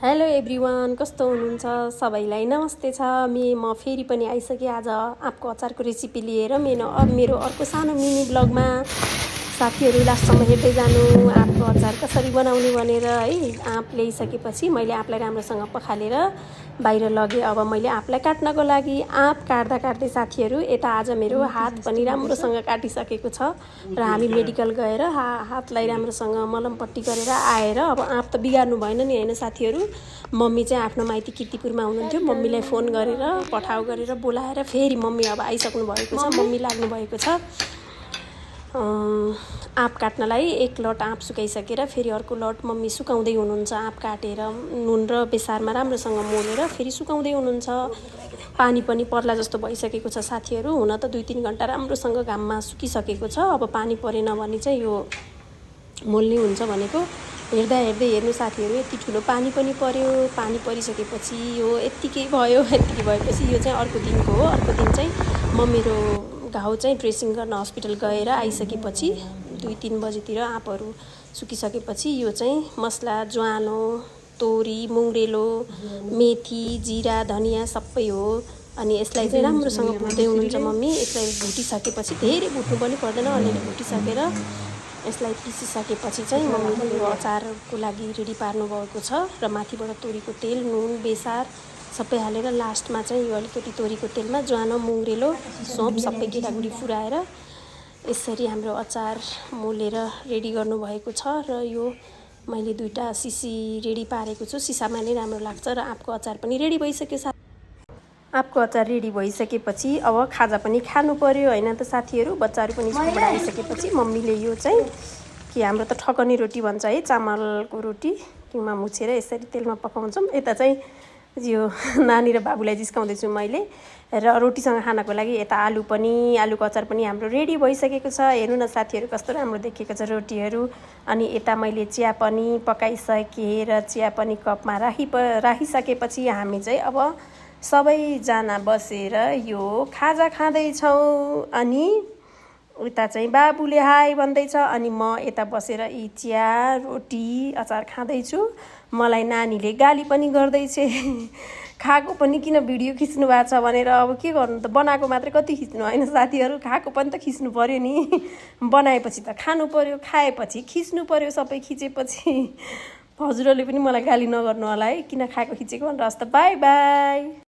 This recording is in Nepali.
हेलो एभ्रिवान, कस्तो हुनुहुन्छ? सबैलाई नमस्ते छ। म फेरि पनि आइसकेँ आज आँपको अचारको रेसिपी लिएर मेरो अर्को सानो मिनी ब्लगमा। साथीहरू लास्टसम्म हेर्दै जानु आँपको अचार कसरी बनाउने भनेर है। आँप ल्याइसकेपछि मैले आँपलाई राम्रोसँग पखालेर बाहिर लगेँ। अब मैले आँपलाई काट्नको लागि आँप काट्दै साथीहरू यता आज मेरो हात पनि राम्रोसँग काटिसकेको छ र हामी मेडिकल गएर हातलाई राम्रोसँग मलमपट्टी गरेर आएर अब आँप त बिगार्नु भएन नि होइन साथीहरू। मम्मी चाहिँ आफ्नो माइती किर्तिपुरमा हुनुहुन्थ्यो। मम्मीलाई फोन गरेर पठाउ गरेर बोलाएर फेरि मम्मी अब आइसक्नु भएको छ। मम्मी लाग्नु भएको छ आँप काट्नलाई। एक लट आँप सुकाइसकेर फेरि अर्को लट मम्मी सुकाउँदै हुनुहुन्छ। आँप काटेर नुन र बेसारमा राम्रोसँग मोलेर फेरि सुकाउँदै हुनुहुन्छ। पानी पनि पर्ला जस्तो भइसकेको छ साथीहरू। हुन त 2-3 घन्टा राम्रोसँग घाममा सुकिसकेको छ। अब पानी परेन भने चाहिँ यो मोल्ने हुन्छ भनेको। हेर्दै हेर्नु साथीहरू, यति ठुलो पानी पनि पर्यो। पानी परिसकेपछि यो यत्तिकै भएपछि यो चाहिँ अर्को दिनको हो। अर्को दिन चाहिँ म मेरो घाउ चाहिँ ड्रेसिङ गर्न हस्पिटल गएर आइसकेपछि 2-3 बजीतिर आँपहरू सुकिसकेपछि यो चाहिँ मसला ज्वानो, तोरी, मुङ्ग्रेलो, मेथी, जिरा, धनियाँ सबै हो। अनि यसलाई चाहिँ राम्रोसँग भुट्दै हुनुहुन्छ मम्मी। यसलाई भुटिसकेपछि धेरै भुट्नु पनि पर्दैन, अलिअलि भुटिसकेर यसलाई पिसिसकेपछि चाहिँ मम्मीले यो अचारको लागि रेडी पार्नु भएको छ। र माथिबाट तोरीको तेल, नुन, बेसार सबै हालेर लास्टमा चाहिँ यो अलिकति तोरीको तेलमा ज्वानो, मुङ्ग्रेलो, सोप सबै गेडागुडी फुराएर यसरी हाम्रो अचार मोलेर रेडी गर्नुभएको छ। र यो मैले 2टा सिसी रेडी पारेको छु। सिसामा नै राम्रो लाग्छ। र आँपको अचार पनि रेडी भइसक्यो। आँपको अचार रेडी भइसकेपछि अब खाजा पनि खानु पर्यो होइन त साथीहरू। बच्चाहरू पनि स्कुलबाट आइसकेपछि मम्मीले यो चाहिँ कि हाम्रो त ठकनी रोटी भन्छ है, चामलको रोटी घिउमा मुछेर यसरी तेलमा पकाउँछौँ। यता चाहिँ यो नानी र बाबुलाई जिस्काउँदैछु मैले। र रोटीसँग खानको लागि यता आलुको अचार पनि हाम्रो रेडी भइसकेको छ। हेर्नु न साथीहरू कस्तो राम्रो देखिएको छ रोटीहरू। अनि यता मैले चिया पनि पकाइसकेँ र चिया पनि कपमा राखिसकेपछि हामी चाहिँ अब सबैजना बसेर यो खाजा खाँदैछौँ। अनि उता चाहिँ बाबुले हाई भन्दैछ अनि म यता बसेर यी चिया, रोटी, अचार खाँदैछु। मलाई नानीले गाली पनि गर्दैछ, खाएको पनि किन भिडियो खिच्नु भएको छ भनेर। अब के गर्नु त, बनाएको मात्रै कति खिच्नु होइन साथीहरू, खाएको पनि त खिच्नु पर्यो नि। बनाएपछि त खानु पर्यो, खाएपछि खिच्नु पर्यो। सबै खिचेपछि हजुरहरूले पनि मलाई गाली नगर्नु होला है, किन खाएको खिचेको भनेर। हस् त, बाई बाई।